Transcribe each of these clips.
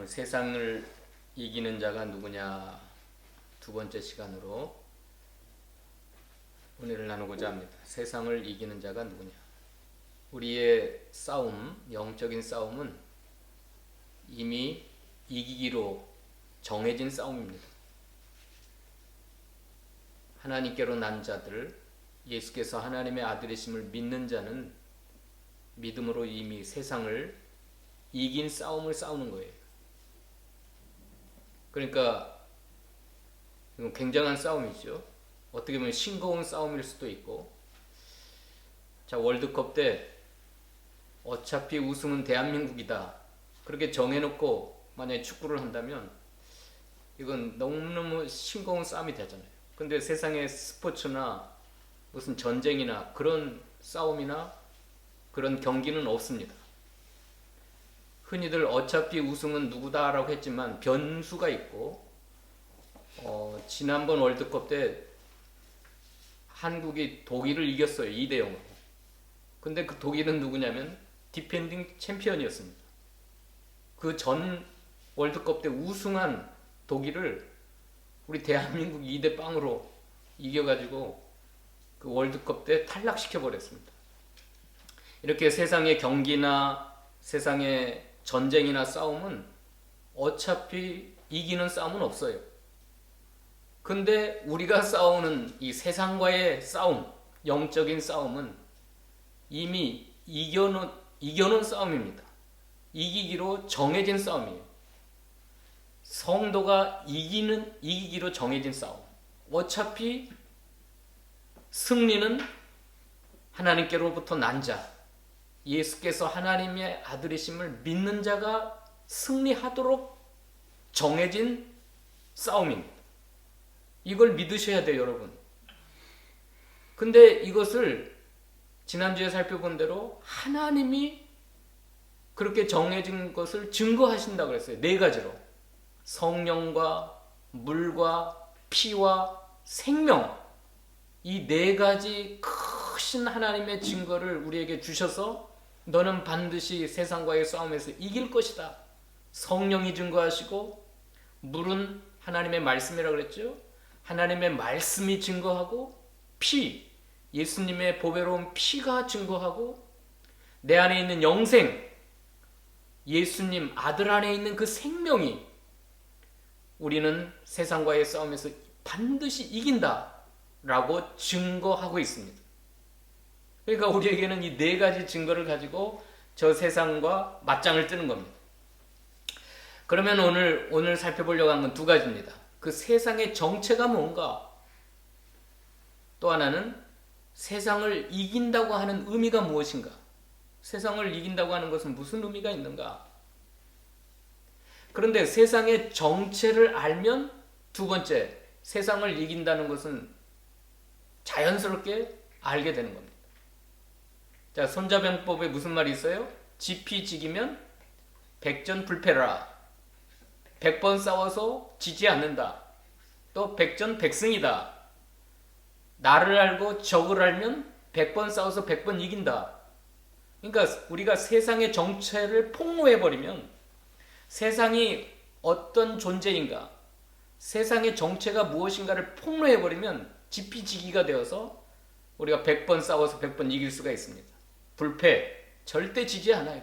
세상을 이기는 자가 누구냐 두 번째 시간으로 은혜를 나누고자 합니다. 세상을 이기는 자가 누구냐. 우리의 싸움, 영적인 싸움은 이미 이기기로 정해진 싸움입니다. 하나님께로 난 자들, 예수께서 하나님의 아들이심을 믿는 자는 믿음으로 이미 세상을 이긴 싸움을 싸우는 거예요. 그러니까 굉장한 싸움이죠. 어떻게 보면 싱거운 싸움일 수도 있고, 자, 월드컵 때 어차피 우승은 대한민국이다 그렇게 정해놓고 만약에 축구를 한다면 이건 너무너무 싱거운 싸움이 되잖아요. 근데 세상의 스포츠나 무슨 전쟁이나 그런 싸움이나 그런 경기는 없습니다. 흔히들 어차피 우승은 누구다라고 했지만 변수가 있고, 지난번 월드컵 때 한국이 독일을 이겼어요. 2대0으로. 근데 그 독일은 누구냐면 디펜딩 챔피언이었습니다. 그 전 월드컵 때 우승한 독일을 우리 대한민국 2대0으로 이겨가지고 그 월드컵 때 탈락시켜버렸습니다. 이렇게 세상의 경기나 세상의 전쟁이나 싸움은 어차피 이기는 싸움은 없어요. 근데 우리가 싸우는 이 세상과의 싸움, 영적인 싸움은 이미 이겨놓은 싸움입니다. 이기기로 정해진 싸움이에요. 성도가 이기기로 정해진 싸움. 어차피 승리는 하나님께로부터 난 자, 예수께서 하나님의 아들이심을 믿는 자가 승리하도록 정해진 싸움입니다. 이걸 믿으셔야 돼요, 여러분. 근데 이것을 지난주에 살펴본 대로 하나님이 그렇게 정해진 것을 증거하신다고 그랬어요. 4가지로. 성령과 물과 피와 생명. 이 4가지 크신 하나님의 증거를 우리에게 주셔서 너는 반드시 세상과의 싸움에서 이길 것이다. 성령이 증거하시고, 물은 하나님의 말씀이라고 그랬죠. 하나님의 말씀이 증거하고, 피, 예수님의 보배로운 피가 증거하고, 내 안에 있는 영생, 예수님 아들 안에 있는 그 생명이 우리는 세상과의 싸움에서 반드시 이긴다 라고 증거하고 있습니다. 그러니까 우리에게는 이 4가지 증거를 가지고 저 세상과 맞짱을 뜨는 겁니다. 그러면 오늘 살펴보려고 하는 건 2가지입니다. 그 세상의 정체가 뭔가, 또 하나는 세상을 이긴다고 하는 의미가 무엇인가. 세상을 이긴다고 하는 것은 무슨 의미가 있는가. 그런데 세상의 정체를 알면 2번째, 세상을 이긴다는 것은 자연스럽게 알게 되는 겁니다. 자, 손자병법에 무슨 말이 있어요? 지피지기면 백전불패라. 100번 싸워서 지지 않는다. 또 백전백승이다. 나를 알고 적을 알면 100번 싸워서 100번 이긴다. 그러니까 우리가 세상의 정체를 폭로해버리면, 세상이 어떤 존재인가, 세상의 정체가 무엇인가를 폭로해버리면 지피지기가 되어서 우리가 100번 싸워서 100번 이길 수가 있습니다. 불패, 절대 지지 않아요.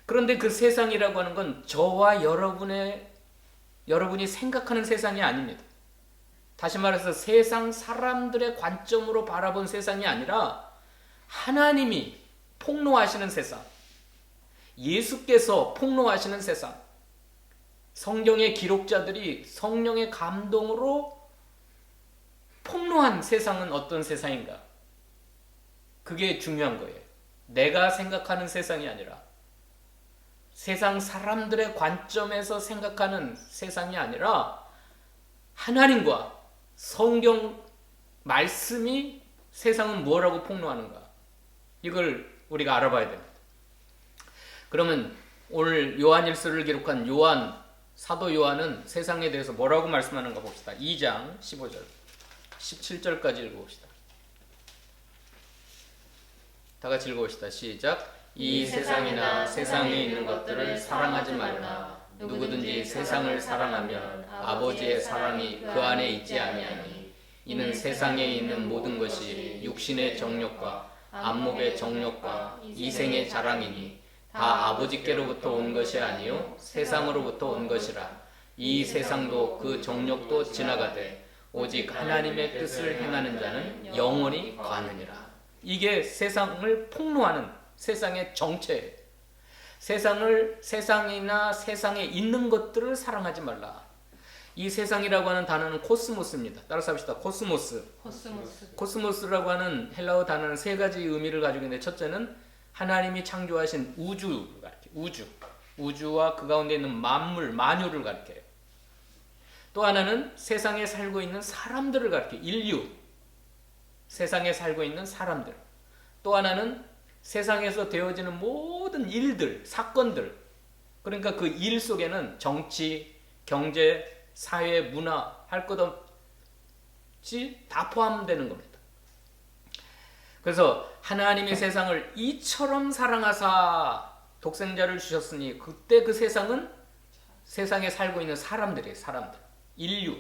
그런데 그 세상이라고 하는 건 저와 여러분이 생각하는 세상이 아닙니다. 다시 말해서 세상 사람들의 관점으로 바라본 세상이 아니라 하나님이 폭로하시는 세상, 예수께서 폭로하시는 세상, 성경의 기록자들이 성령의 감동으로 폭로한 세상은 어떤 세상인가? 그게 중요한 거예요. 내가 생각하는 세상이 아니라, 세상 사람들의 관점에서 생각하는 세상이 아니라 하나님과 성경 말씀이 세상은 뭐라고 폭로하는가, 이걸 우리가 알아봐야 됩니다. 그러면 오늘 요한일서를 기록한 사도 요한은 세상에 대해서 뭐라고 말씀하는가 봅시다. 2장 15절 17절까지 읽어봅시다. 다 같이 읽어봅시다. 시작. 이 세상이나 세상에 있는 것들을 사랑하지 말라. 누구든지 세상을 사랑하면 아버지의 사랑이 그 안에 있지 아니하니 이는 세상에 있는 모든 것이 육신의 정욕과 안목의 정욕과 이생의 자랑이니 다 아버지께로부터 온 것이 아니요 세상으로부터 온 것이라. 이 세상도 그 정욕도 지나가되 오직 하나님의 뜻을 행하는 자는 영원히 거하느니라. 이게 세상을 폭로하는 세상의 정체예요. 세상이나 세상에 있는 것들을 사랑하지 말라. 이 세상이라고 하는 단어는 코스모스입니다. 따라서 합시다. 코스모스라고 하는 헬라어 단어는 세 가지 의미를 가지고 있는데, 첫째는 하나님이 창조하신 우주를 가리켜요. 우주와 그 가운데 있는 만물, 만유를 가리켜요. 또 하나는 세상에 살고 있는 사람들을 가리켜요. 인류, 세상에 살고 있는 사람들. 또 하나는 세상에서 되어지는 모든 일들, 사건들. 그러니까 그 일 속에는 정치, 경제, 사회, 문화 할 것 없이 다 포함되는 겁니다. 그래서 하나님이 세상을 이처럼 사랑하사 독생자를 주셨으니, 그때 그 세상은 세상에 살고 있는 사람들이에요. 사람들, 인류.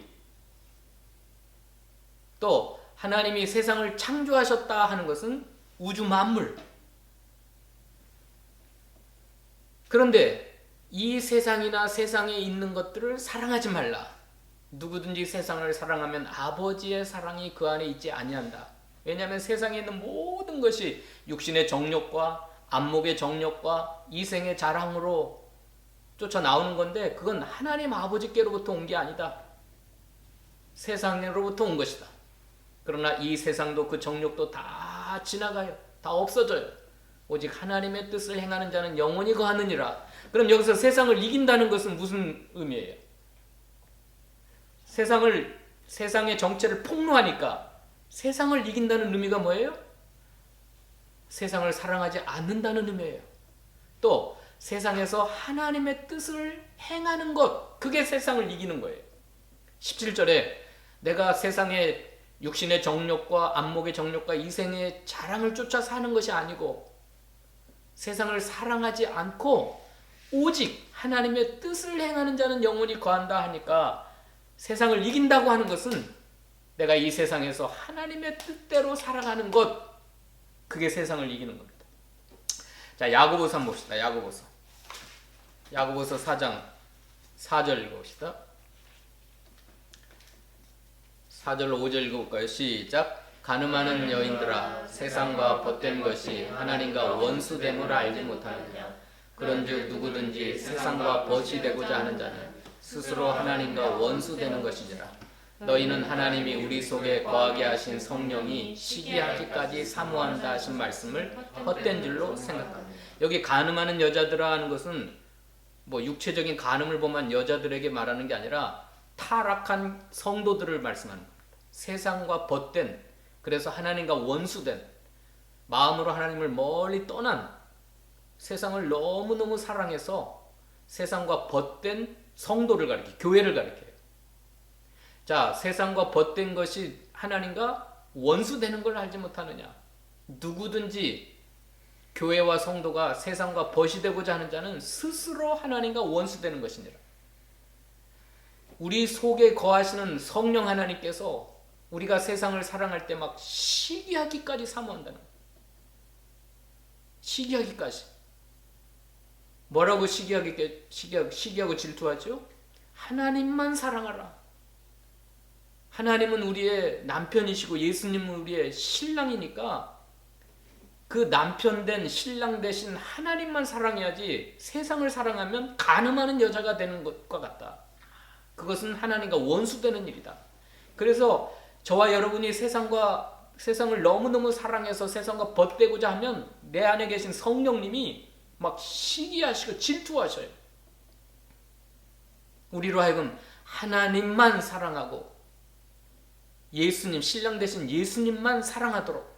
또 하나님이 세상을 창조하셨다 하는 것은 우주 만물. 그런데 이 세상이나 세상에 있는 것들을 사랑하지 말라. 누구든지 세상을 사랑하면 아버지의 사랑이 그 안에 있지 아니한다. 왜냐하면 세상에 있는 모든 것이 육신의 정욕과 안목의 정욕과 이생의 자랑으로 쫓아 나오는 건데, 그건 하나님 아버지께로부터 온 게 아니다. 세상으로부터 온 것이다. 그러나 이 세상도 그 정욕도 다 지나가요. 다 없어져요. 오직 하나님의 뜻을 행하는 자는 영원히 거하느니라. 그럼 여기서 세상을 이긴다는 것은 무슨 의미예요? 세상의 정체를 폭로하니까 세상을 이긴다는 의미가 뭐예요? 세상을 사랑하지 않는다는 의미예요. 또 세상에서 하나님의 뜻을 행하는 것, 그게 세상을 이기는 거예요. 17절에 내가 세상의 육신의 정욕과 안목의 정욕과 이생의 자랑을 쫓아 사는 것이 아니고 세상을 사랑하지 않고 오직 하나님의 뜻을 행하는 자는 영원히 거한다 하니까, 세상을 이긴다고 하는 것은 내가 이 세상에서 하나님의 뜻대로 살아가는 것, 그게 세상을 이기는 겁니다. 자, 야고보서 한번 봅시다. 야고보서 4장 4절 읽어봅시다. 4절 5절 읽어볼까요? 시작. 가늠하는 여인들아, 세상과 벗된 것이 하나님과 원수됨을 알지 못하느냐. 그런즉 누구든지 세상과 벗이 되고자 하는 자는 스스로 하나님과 원수되는 것이니라. 너희는 하나님이 우리 속에 거하게 하신 성령이 시기하기까지 사모한다 하신 말씀을 헛된 줄로 생각한다. 여기 가늠하는 여자들아 하는 것은 뭐 육체적인 가늠을 범한 여자들에게 말하는 게 아니라 타락한 성도들을 말씀하는 겁니다. 세상과 벗된, 그래서 하나님과 원수된, 마음으로 하나님을 멀리 떠난, 세상을 너무너무 사랑해서 세상과 벗된 성도를 가리켜요. 교회를 가리켜요. 자, 세상과 벗된 것이 하나님과 원수되는 걸 알지 못하느냐. 누구든지 교회와 성도가 세상과 벗이 되고자 하는 자는 스스로 하나님과 원수되는 것이니라. 우리 속에 거하시는 성령 하나님께서 우리가 세상을 사랑할 때 막 시기하기까지 사모한다는 거예요. 시기하기까지. 뭐라고 시기하고 질투하죠? 하나님만 사랑하라. 하나님은 우리의 남편이시고 예수님은 우리의 신랑이니까 그 남편 된 신랑 대신 하나님만 사랑해야지, 세상을 사랑하면 간음하는 여자가 되는 것과 같다. 그것은 하나님과 원수되는 일이다. 그래서 저와 여러분이 세상을 너무너무 사랑해서 세상과 벗되고자 하면 내 안에 계신 성령님이 막 시기하시고 질투하셔요. 우리로 하여금 하나님만 사랑하고 예수님, 신랑 대신 예수님만 사랑하도록.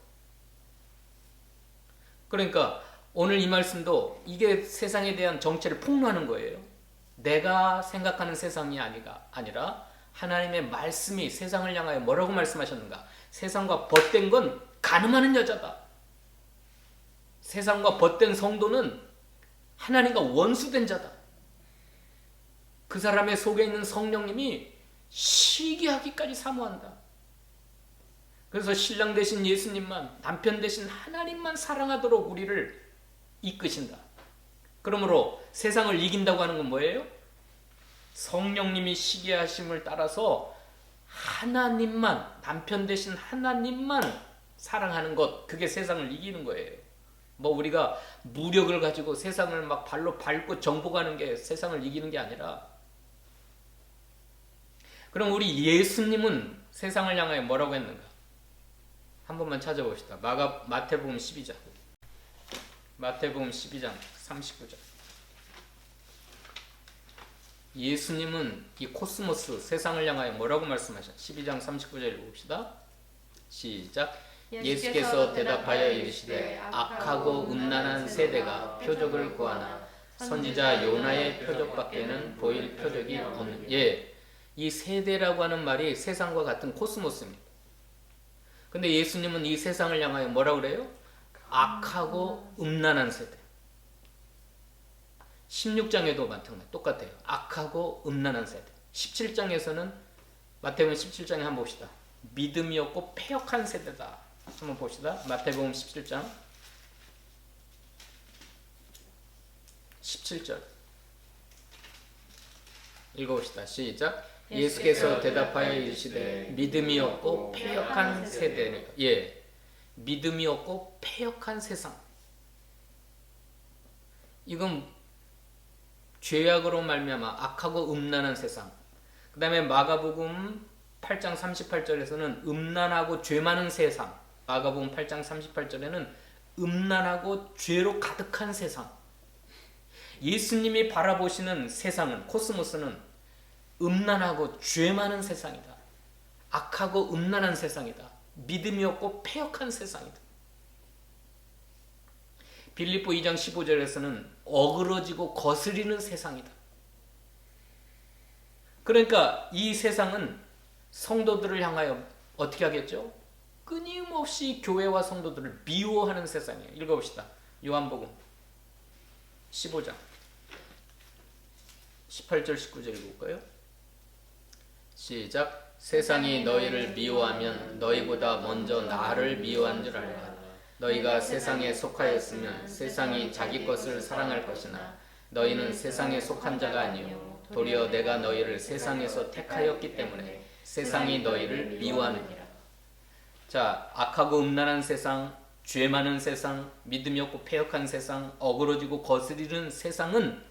그러니까 오늘 이 말씀도 이게 세상에 대한 정체를 폭로하는 거예요. 내가 생각하는 세상이 아니라 하나님의 말씀이 세상을 향하여 뭐라고 말씀하셨는가? 세상과 벗된 건 간음하는 여자다. 세상과 벗된 성도는 하나님과 원수된 자다. 그 사람의 속에 있는 성령님이 시기하기까지 사모한다. 그래서 신랑 되신 예수님만, 남편 되신 하나님만 사랑하도록 우리를 이끄신다. 그러므로 세상을 이긴다고 하는 건 뭐예요? 성령님이 시기하심을 따라서 하나님만, 남편 되신 하나님만 사랑하는 것, 그게 세상을 이기는 거예요. 뭐 우리가 무력을 가지고 세상을 막 발로 밟고 정복하는 게 세상을 이기는 게 아니라, 그럼 우리 예수님은 세상을 향하여 뭐라고 했는가? 한 번만 찾아봅시다. 마태복음 12장. 마태복음 12장 39절. 예수님은 이 코스모스, 세상을 향하여 뭐라고 말씀하셨나요? 12장 39절 읽어봅시다. 시작. 예수께서 대답하여 이르시되 악하고 음란한 세대가 표적을 구하나 선지자 요나의 표적밖에는 보일 표적이 없는. 이 세대라고 하는 말이 세상과 같은 코스모스입니다. 근데 예수님은 이 세상을 향하여 뭐라고 그래요? 악하고 음란한 세대. 16장에도 마찬가지 똑같아요. 악하고 음란한 세대. 17장에서는 마태복음 17장에 한번 봅시다. 믿음이 없고 패역한 세대다. 한번 봅시다. 마태복음 17장 17절 읽어봅시다. 시작. 예수께서 대답하여 이르시되 믿음이 없고 패역한 세대는, 믿음이 없고 패역한 세상. 이건 죄악으로 말미암아 악하고 음란한 세상. 그 다음에 마가복음 8장 38절에서는 음란하고 죄 많은 세상. 마가복음 8장 38절에는 음란하고 죄로 가득한 세상. 예수님이 바라보시는 세상은, 코스모스는 음란하고 죄 많은 세상이다. 악하고 음란한 세상이다. 믿음이 없고 패역한 세상이다. 빌립보 2장 15절에서는 어그러지고 거스리는 세상이다. 그러니까 이 세상은 성도들을 향하여 어떻게 하겠죠? 끊임없이 교회와 성도들을 미워하는 세상이에요. 읽어봅시다. 요한복음 15장 18절 19절 읽어볼까요? 시작. 세상이 너희를 미워하면 너희보다 먼저 나를 미워한 줄 알라. 너희가 세상에 속하였으면 세상이 자기 것을 사랑할 것이나 너희는 세상에 속한 자가 아니요 도리어 내가 너희를 세상에서 택하였기 때문에 세상이 너희를 미워하느니라. 자, 악하고 음란한 세상, 죄 많은 세상, 믿음이 없고 패역한 세상, 어그러지고 거스리는 세상은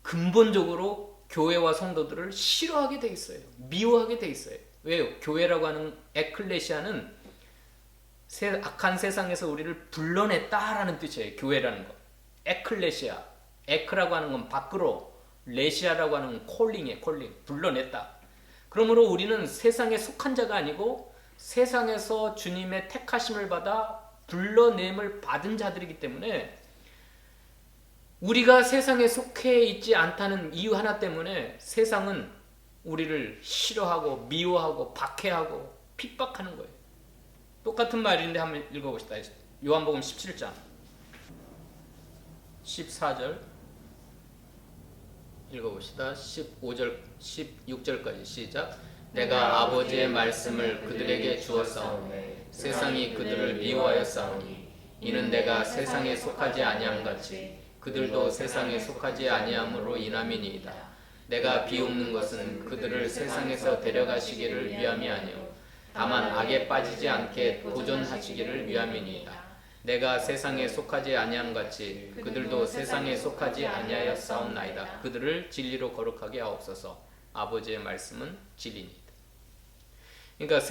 근본적으로 교회와 성도들을 싫어하게 돼 있어요. 미워하게 돼 있어요. 왜요? 교회라고 하는 에클레시아는 악한 세상에서 우리를 불러냈다라는 뜻이에요. 교회라는 것. 에클레시아. 에크라고 하는 건 밖으로, 레시아라고 하는 건 콜링이에요. 콜링. 불러냈다. 그러므로 우리는 세상에 속한 자가 아니고 세상에서 주님의 택하심을 받아 불러냄을 받은 자들이기 때문에 우리가 세상에 속해 있지 않다는 이유 하나 때문에 세상은 우리를 싫어하고 미워하고 박해하고 핍박하는 거예요. 똑같은 말인데 한번 읽어봅시다. 요한복음 17장 14절 읽어봅시다. 15절 16절까지 시작. 내가 아버지의 말씀을 그들에게 주었사오니 세상이 그들을 미워하였사오니 이는 내가 세상에 속하지 아니함 같이 그들도 세상에 속하지 아니함으로 인함이니이다. 내가 비옵는 것은 그들을 세상에서 데려가시기를 위함이 아니요 다만 악에 빠지지 않게 도전하시기를 위함이니이다. 내가 세상에 속하지 아니함 같이 그들도 세상에 속하지 아니하였사옵나이다. 그들을 진리로 거룩하게 하옵소서. 아버지의 말씀은 진리니이다. 그러니까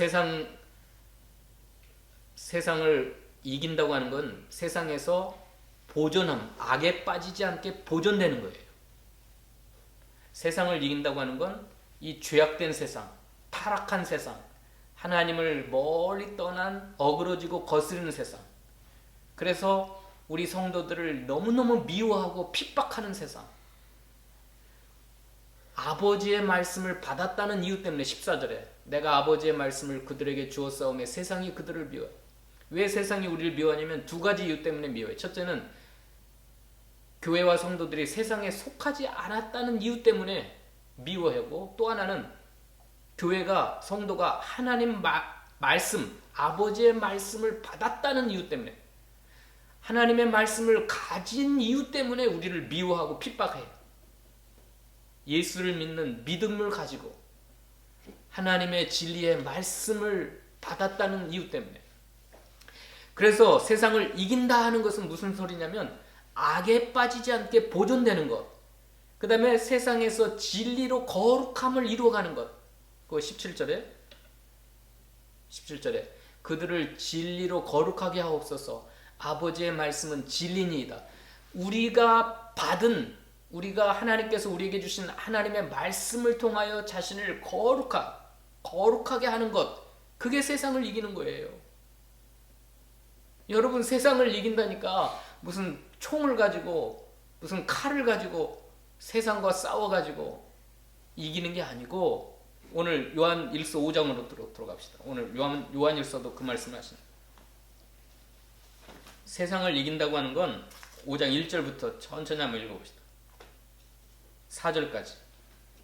세상을 이긴다고 하는 건 세상에서 보존함, 악에 빠지지 않게 보존되는 거예요. 세상을 이긴다고 하는 건 이 죄악된 세상, 타락한 세상, 하나님을 멀리 떠난 어그러지고 거스르는 세상, 그래서 우리 성도들을 너무너무 미워하고 핍박하는 세상, 아버지의 말씀을 받았다는 이유 때문에 14절에 내가 아버지의 말씀을 그들에게 주었사오매 세상이 그들을 미워해. 왜 세상이 우리를 미워하냐면 두 가지 이유 때문에 미워해. 첫째는 교회와 성도들이 세상에 속하지 않았다는 이유 때문에 미워하고, 또 하나는 교회가 성도가 하나님 말씀, 아버지의 말씀을 받았다는 이유 때문에, 하나님의 말씀을 가진 이유 때문에 우리를 미워하고 핍박해요. 예수를 믿는 믿음을 가지고 하나님의 진리의 말씀을 받았다는 이유 때문에. 그래서 세상을 이긴다 하는 것은 무슨 소리냐면 악에 빠지지 않게 보존되는 것, 그 다음에 세상에서 진리로 거룩함을 이루어가는 것. 그 17절에 그들을 진리로 거룩하게 하옵소서. 아버지의 말씀은 진리니이다. 우리가 하나님께서 우리에게 주신 하나님의 말씀을 통하여 자신을 거룩하게 하는 것, 그게 세상을 이기는 거예요. 여러분, 세상을 이긴다니까 무슨 총을 가지고, 무슨 칼을 가지고 세상과 싸워가지고 이기는 게 아니고, 오늘 요한일서 5장으로 들어갑시다. 오늘 요한일서도 그 말씀을 하십니다. 세상을 이긴다고 하는 건 5장 1절부터 천천히 한번 읽어봅시다. 4절까지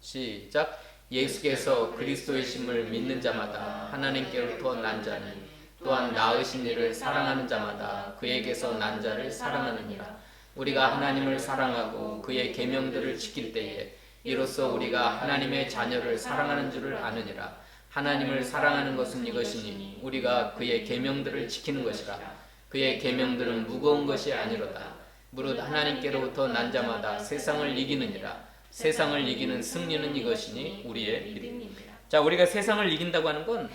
시작. 예수께서 그리스도이심을 믿는 자마다 하나님께로부터 난 자니, 또한 낳으신 이를 사랑하는 자마다 그에게서 난 자를 사랑하느니라. 우리가 하나님을 사랑하고 그의 계명들을 지킬 때에 이로써 우리가 하나님의 자녀를 사랑하는 줄을 아느니라. 하나님을 사랑하는 것은 이것이니 우리가 그의 계명들을 지키는 것이라. 그의 계명들은 무거운 것이 아니로다. 무릇 하나님께로부터 난 자마다 세상을 이기느니라. 세상을 이기는 승리는 이것이니 우리의 믿음입니다. 자, 우리가 세상을 이긴다고 하는 건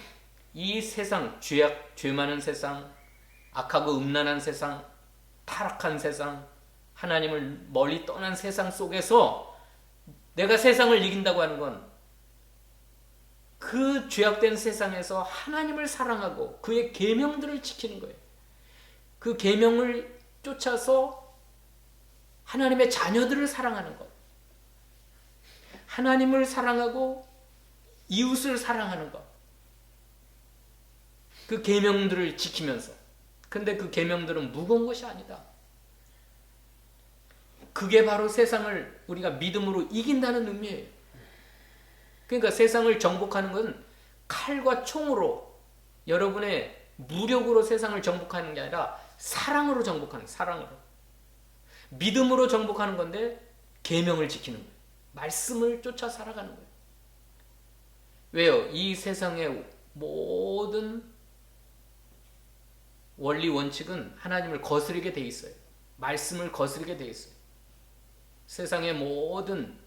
이 세상, 죄 많은 세상, 악하고 음란한 세상, 타락한 세상, 하나님을 멀리 떠난 세상 속에서 내가 세상을 이긴다고 하는 건 그 죄악된 세상에서 하나님을 사랑하고 그의 계명들을 지키는 거예요. 그 계명을 쫓아서 하나님의 자녀들을 사랑하는 것, 하나님을 사랑하고 이웃을 사랑하는 것, 그 계명들을 지키면서. 근데 그 계명들은 무거운 것이 아니다. 그게 바로 세상을 우리가 믿음으로 이긴다는 의미예요. 그러니까 세상을 정복하는 것은 칼과 총으로, 여러분의 무력으로 세상을 정복하는 게 아니라 사랑으로 정복하는, 사랑으로. 믿음으로 정복하는 건데 계명을 지키는 거예요. 말씀을 쫓아 살아가는 거예요. 왜요? 이 세상의 모든 원리 원칙은 하나님을 거스르게 돼 있어요. 말씀을 거스르게 돼 있어요. 세상의 모든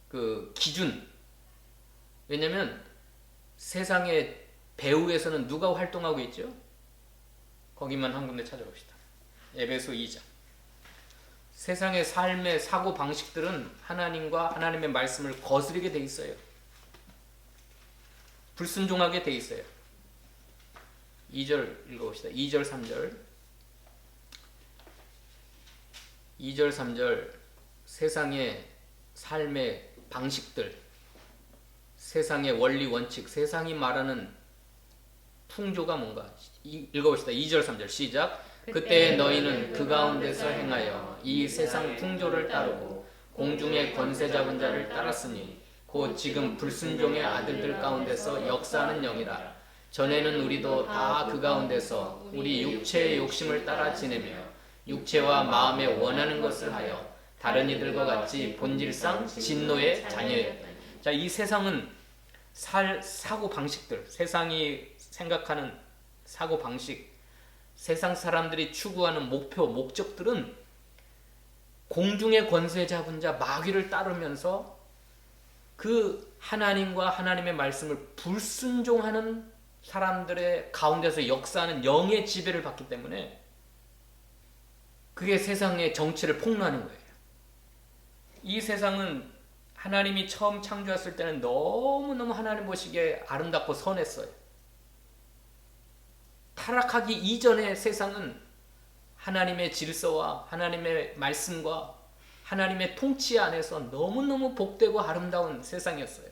그 기준. 왜냐면 세상의 배후에서는 누가 활동하고 있죠? 거기만 한 군데 찾아봅시다. 에베소 2장. 세상의 삶의 사고 방식들은 하나님과 하나님의 말씀을 거스르게 돼 있어요. 불순종하게 돼 있어요. 2절 읽어봅시다. 2절 3절. 2절 3절. 세상의 삶의 방식들, 세상의 원리 원칙, 세상이 말하는 풍조가 뭔가. 읽어봅시다. 2절 3절 시작. 그때 너희는 그 가운데서 행하여 이 세상 풍조를 따르고 공중의 권세 잡은 자를 따랐으니 곧 지금 불순종의 아들들 가운데서 역사하는 영이라. 전에는 우리도 다 그 가운데서 우리 육체의 욕심을 따라 지내며 육체와 마음에 원하는 것을 하여 다른 이들과 같이 본질상 진노의 자녀였다. 자, 이 세상은 사고 방식들, 세상이 생각하는 사고 방식, 세상 사람들이 추구하는 목표, 목적들은 공중의 권세 잡은 자 마귀를 따르면서 그 하나님과 하나님의 말씀을 불순종하는 사람들의 가운데서 역사하는 영의 지배를 받기 때문에 그게 세상의 정치를 폭로하는 거예요. 이 세상은 하나님이 처음 창조했을 때는 너무너무 하나님 보시기에 아름답고 선했어요. 타락하기 이전의 세상은 하나님의 질서와 하나님의 말씀과 하나님의 통치 안에서 너무너무 복되고 아름다운 세상이었어요.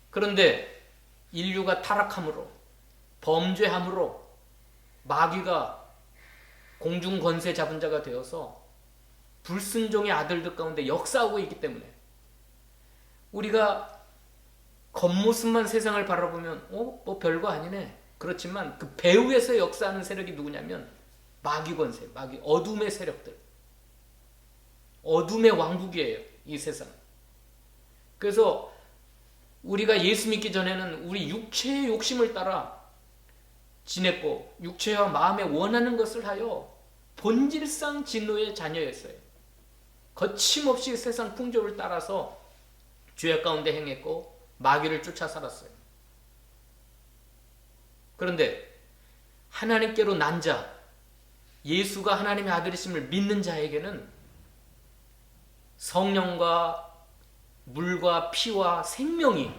그런데 인류가 타락함으로, 범죄함으로 마귀가 공중 권세 잡은 자가 되어서 불순종의 아들들 가운데 역사하고 있기 때문에 우리가 겉모습만 세상을 바라보면 뭐 별거 아니네. 그렇지만 그 배후에서 역사하는 세력이 누구냐면 마귀 권세, 마귀 어둠의 세력들, 어둠의 왕국이에요. 이 세상. 그래서 우리가 예수 믿기 전에는 우리 육체의 욕심을 따라 지냈고 육체와 마음에 원하는 것을 하여 본질상 진노의 자녀였어요. 거침없이 세상 풍조를 따라서 죄악 가운데 행했고 마귀를 쫓아 살았어요. 그런데 하나님께로 난 자, 예수가 하나님의 아들이심을 믿는 자에게는 성령과 물과 피와 생명이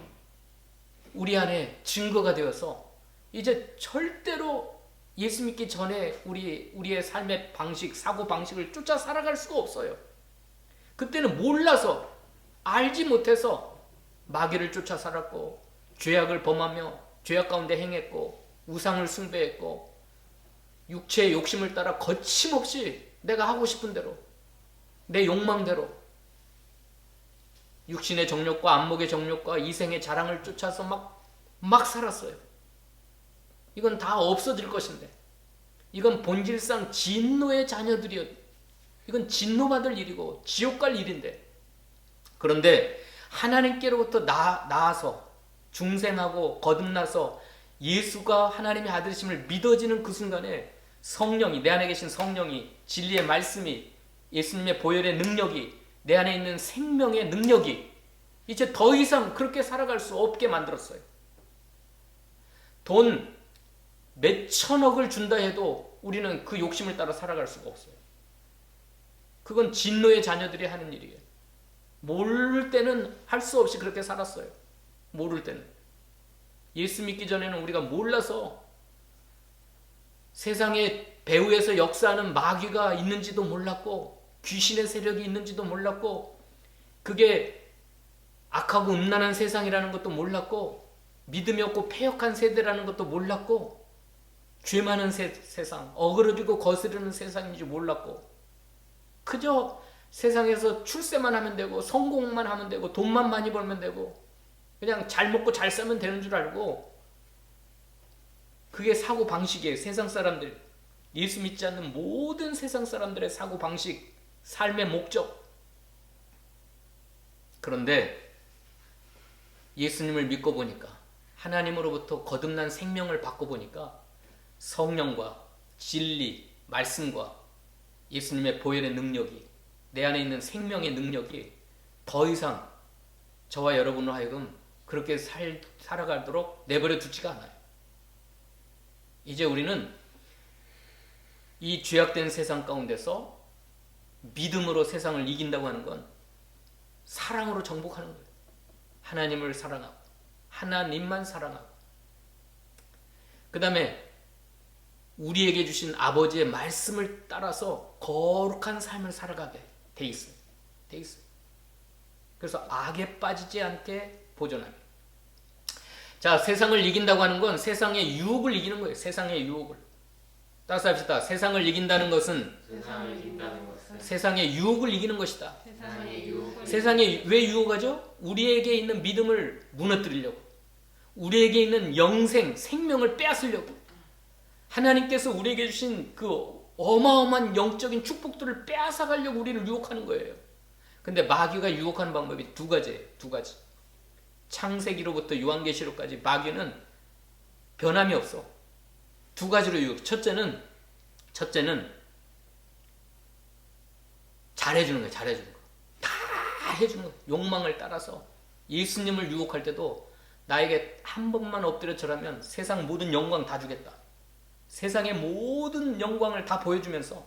우리 안에 증거가 되어서 이제 절대로 예수 믿기 전에 우리의 삶의 방식, 사고 방식을 쫓아 살아갈 수가 없어요. 그때는 몰라서 알지 못해서 마귀를 쫓아 살았고 죄악을 범하며 죄악 가운데 행했고 우상을 숭배했고 육체의 욕심을 따라 거침없이 내가 하고 싶은 대로 내 욕망대로 육신의 정욕과 안목의 정욕과 이생의 자랑을 쫓아서 막 살았어요. 이건 다 없어질 것인데 이건 본질상 진노의 자녀들이요. 이건 진노받을 일이고 지옥 갈 일인데 그런데 하나님께로부터 나아서 중생하고 거듭나서 예수가 하나님의 아들이심을 믿어지는 그 순간에 성령이 내 안에 계신 성령이 진리의 말씀이 예수님의 보혈의 능력이 내 안에 있는 생명의 능력이 이제 더 이상 그렇게 살아갈 수 없게 만들었어요. 돈 몇천억을 준다 해도 우리는 그 욕심을 따라 살아갈 수가 없어요. 그건 진노의 자녀들이 하는 일이에요. 모를 때는 할 수 없이 그렇게 살았어요. 모를 때는. 예수 믿기 전에는 우리가 몰라서 세상의 배후에서 역사하는 마귀가 있는지도 몰랐고 귀신의 세력이 있는지도 몰랐고 그게 악하고 음란한 세상이라는 것도 몰랐고 믿음이 없고 패역한 세대라는 것도 몰랐고 죄 많은 세상, 어그러지고 거스르는 세상인지 몰랐고 그저 세상에서 출세만 하면 되고 성공만 하면 되고 돈만 많이 벌면 되고 그냥 잘 먹고 잘 살면 되는 줄 알고 그게 사고 방식이에요. 세상 사람들, 예수 믿지 않는 모든 세상 사람들의 사고 방식, 삶의 목적. 그런데 예수님을 믿고 보니까 하나님으로부터 거듭난 생명을 받고 보니까 성령과 진리, 말씀과 예수님의 보혈의 능력이 내 안에 있는 생명의 능력이 더 이상 저와 여러분으로 하여금 그렇게 살아가도록 내버려 두지가 않아요. 이제 우리는 이 죄악된 세상 가운데서 믿음으로 세상을 이긴다고 하는 건 사랑으로 정복하는 거예요. 하나님을 사랑하고 하나님만 사랑하고 그 다음에 우리에게 주신 아버지의 말씀을 따라서 거룩한 삶을 살아가게 돼 있어요. 그래서 악에 빠지지 않게 보존합니다. 자, 세상을 이긴다고 하는 건 세상의 유혹을 이기는 거예요. 세상의 유혹을. 따라서 합시다. 세상을 이긴다는 것은 세상의 유혹을 이기는 것이다. 세상에 왜 유혹하죠? 우리에게 있는 믿음을 무너뜨리려고, 우리에게 있는 영생, 생명을 빼앗으려고, 하나님께서 우리에게 주신 그 어마어마한 영적인 축복들을 빼앗아가려고 우리를 유혹하는 거예요. 근데 마귀가 유혹하는 방법이 두 가지예요. 두 가지. 창세기로부터 요한계시록까지 마귀는 변함이 없어. 두 가지로 유혹. 첫째는 잘해주는 거예요. 잘해주는 거. 다 해주는 거예요. 욕망을 따라서 예수님을 유혹할 때도 나에게 한 번만 엎드려 절하면 세상 모든 영광 다 주겠다. 세상의 모든 영광을 다 보여주면서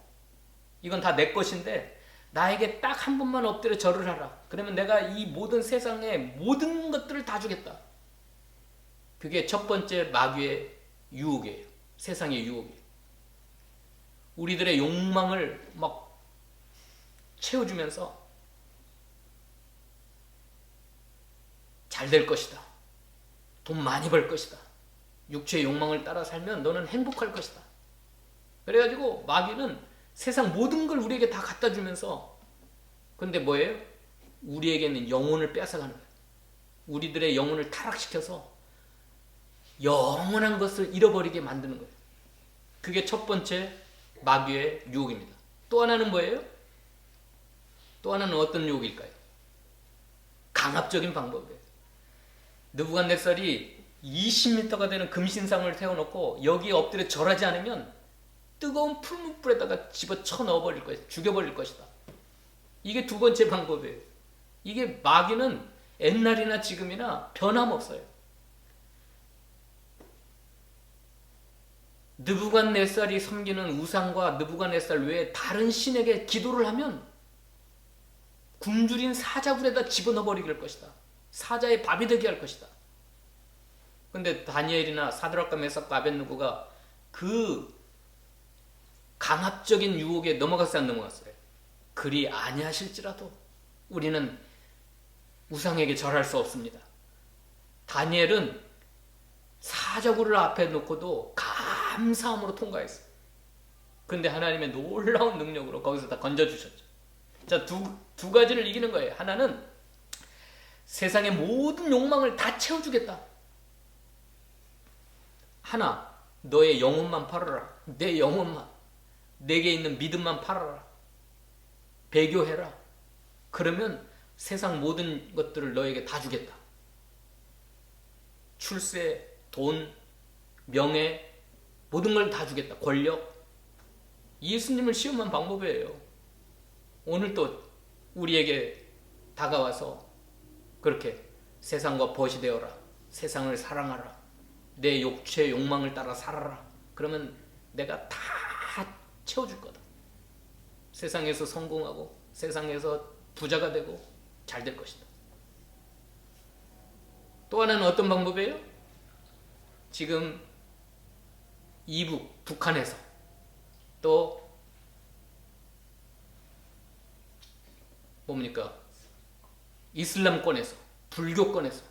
이건 다 내 것인데 나에게 딱 한 번만 엎드려 절을 하라. 그러면 내가 이 모든 세상의 모든 것들을 다 주겠다. 그게 첫 번째 마귀의 유혹이에요. 세상의 유혹이에요. 우리들의 욕망을 막 채워주면서 잘 될 것이다. 돈 많이 벌 것이다. 육체의 욕망을 따라 살면 너는 행복할 것이다. 그래가지고 마귀는 세상 모든 걸 우리에게 다 갖다 주면서, 근데 뭐예요? 우리에게는 영혼을 뺏어가는 거예요. 우리들의 영혼을 타락시켜서 영원한 것을 잃어버리게 만드는 거예요. 그게 첫 번째 마귀의 유혹입니다. 또 하나는 뭐예요? 또 하나는 어떤 유혹일까요? 강압적인 방법이에요. 느부갓네살이 20m가 되는 금신상을 세워놓고 여기에 엎드려 절하지 않으면 뜨거운 풀무불에다가 집어쳐 넣어버릴 것이다. 죽여버릴 것이다. 이게 두 번째 방법이에요. 이게 마귀는 옛날이나 지금이나 변함없어요. 느부갓네살이 섬기는 우상과 느부갓네살 외에 다른 신에게 기도를 하면 굶주린 사자굴에다 집어넣어버릴 것이다. 사자의 밥이 되게 할 것이다. 근데 다니엘이나 사드락과 메삭과 아벳느고가 그 강압적인 유혹에 넘어갔어요, 안 넘어갔어요? 그리 아니하실지라도 우리는 우상에게 절할 수 없습니다. 다니엘은 사자굴을 앞에 놓고도 감사함으로 통과했어요. 근데 하나님의 놀라운 능력으로 거기서 다 건져주셨죠. 자, 두 가지를 이기는 거예요. 하나는 세상의 모든 욕망을 다 채워주겠다. 하나, 너의 영혼만 팔아라. 내 영혼만, 내게 있는 믿음만 팔아라. 배교해라. 그러면 세상 모든 것들을 너에게 다 주겠다. 출세, 돈, 명예, 모든 걸 다 주겠다. 권력. 예수님을 시험한 방법이에요. 오늘 또 우리에게 다가와서 그렇게 세상과 벗이 되어라. 세상을 사랑하라. 내 욕체 욕망을 따라 살아라. 그러면 내가 다 채워줄 거다. 세상에서 성공하고 세상에서 부자가 되고 잘 될 것이다. 또 하나는 어떤 방법이에요? 지금 이북, 북한에서 또 뭡니까? 이슬람권에서, 불교권에서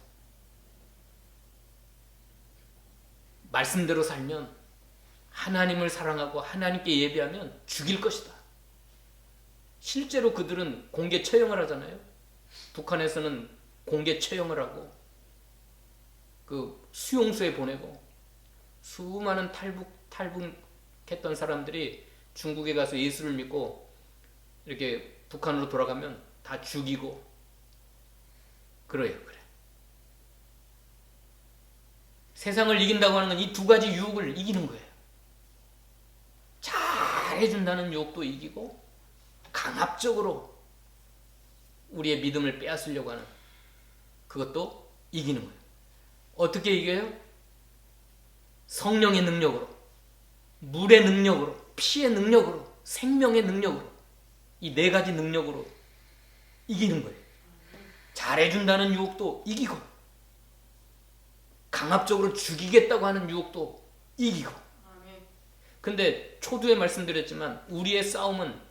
말씀대로 살면, 하나님을 사랑하고 하나님께 예배하면 죽일 것이다. 실제로 그들은 공개 처형을 하잖아요. 북한에서는 공개 처형을 하고 그 수용소에 보내고 수많은 탈북했던 사람들이 중국에 가서 예수를 믿고 이렇게 북한으로 돌아가면 다 죽이고 그래요. 세상을 이긴다고 하는 건 이 두 가지 유혹을 이기는 거예요. 잘해준다는 유혹도 이기고 강압적으로 우리의 믿음을 빼앗으려고 하는 그것도 이기는 거예요. 어떻게 이겨요? 성령의 능력으로, 물의 능력으로, 피의 능력으로, 생명의 능력으로, 이 네 가지 능력으로 이기는 거예요. 잘해준다는 유혹도 이기고 강압적으로 죽이겠다고 하는 유혹도 이기고. 근데 초두에 말씀드렸지만 우리의 싸움은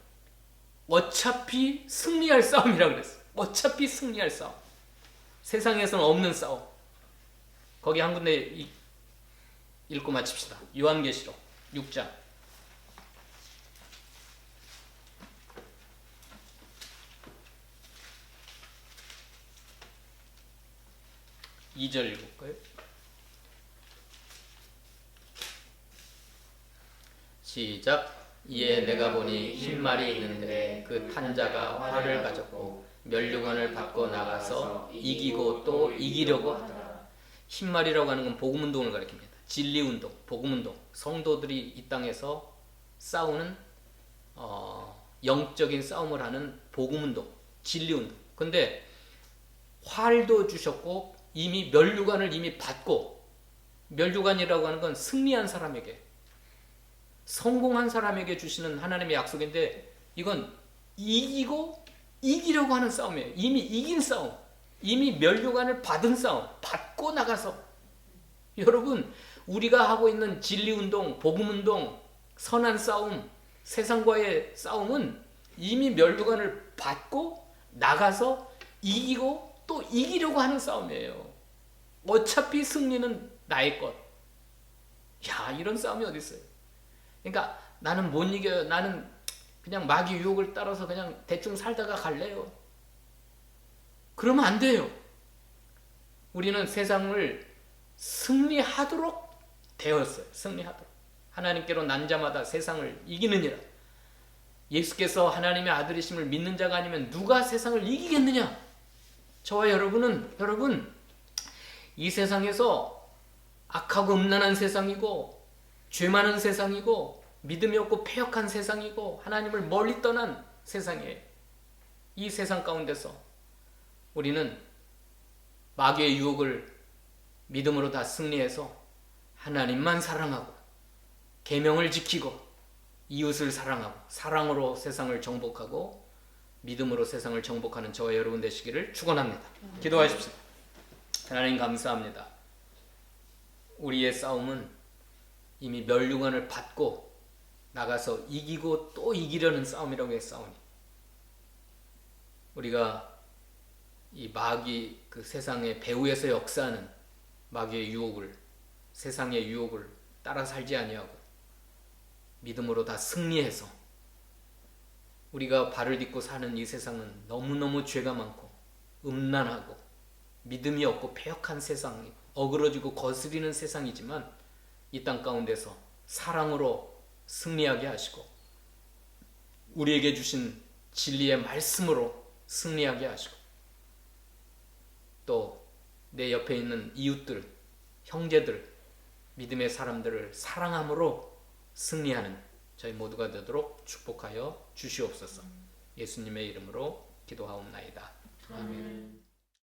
어차피 승리할 싸움이라고 그랬어요. 어차피 승리할 싸움. 세상에서는 없는 싸움. 거기 한 군데 읽고 마칩시다. 요한계시록 6장 2절 읽을까요? 시작. 이에 내가 보니 흰 말이 있는데 그 탄자가 활을 가졌고 면류관을 받고 나가서 이기고 또 이기려고 하더라. 흰 말이라고 하는 건 복음운동을 가리킵니다. 진리운동, 복음운동. 성도들이 이 땅에서 싸우는 영적인 싸움을 하는 복음운동, 진리운동. 근데 활도 주셨고 이미 면류관을 이미 받고, 면류관이라고 하는 건 승리한 사람에게, 성공한 사람에게 주시는 하나님의 약속인데 이건 이기고 이기려고 하는 싸움이에요. 이미 이긴 싸움, 이미 면류관을 받은 싸움, 받고 나가서. 여러분, 우리가 하고 있는 진리운동, 복음운동, 선한 싸움, 세상과의 싸움은 이미 면류관을 받고 나가서 이기고 또 이기려고 하는 싸움이에요. 어차피 승리는 나의 것. 야, 이런 싸움이 어디 있어요? 그러니까 나는 못 이겨요. 나는 그냥 마귀 유혹을 따라서 그냥 대충 살다가 갈래요. 그러면 안 돼요. 우리는 세상을 승리하도록 되었어요. 승리하도록. 하나님께로 난 자마다 세상을 이기느니라. 예수께서 하나님의 아들이심을 믿는 자가 아니면 누가 세상을 이기겠느냐? 저와 여러분, 이 세상에서 악하고 음란한 세상이고 죄 많은 세상이고 믿음이 없고 패역한 세상이고 하나님을 멀리 떠난 세상이에요. 이 세상 가운데서 우리는 마귀의 유혹을 믿음으로 다 승리해서 하나님만 사랑하고 계명을 지키고 이웃을 사랑하고 사랑으로 세상을 정복하고 믿음으로 세상을 정복하는 저와 여러분 되시기를 축원합니다. 기도하십시오. 하나님 감사합니다. 우리의 싸움은 이미 멸류관을 받고 나가서 이기고 또 이기려는 싸움이라고 해 싸우니 우리가 이 마귀 그 세상의 배후에서 역사하는 마귀의 유혹을 세상의 유혹을 따라 살지 아니하고 믿음으로 다 승리해서 우리가 발을 딛고 사는 이 세상은 너무너무 죄가 많고 음란하고 믿음이 없고 패역한 세상이 어그러지고 거스리는 세상이지만 이 땅 가운데서 사랑으로 승리하게 하시고 우리에게 주신 진리의 말씀으로 승리하게 하시고 또 내 옆에 있는 이웃들, 형제들, 믿음의 사람들을 사랑함으로 승리하는 저희 모두가 되도록 축복하여 주시옵소서. 예수님의 이름으로 기도하옵나이다. 아멘.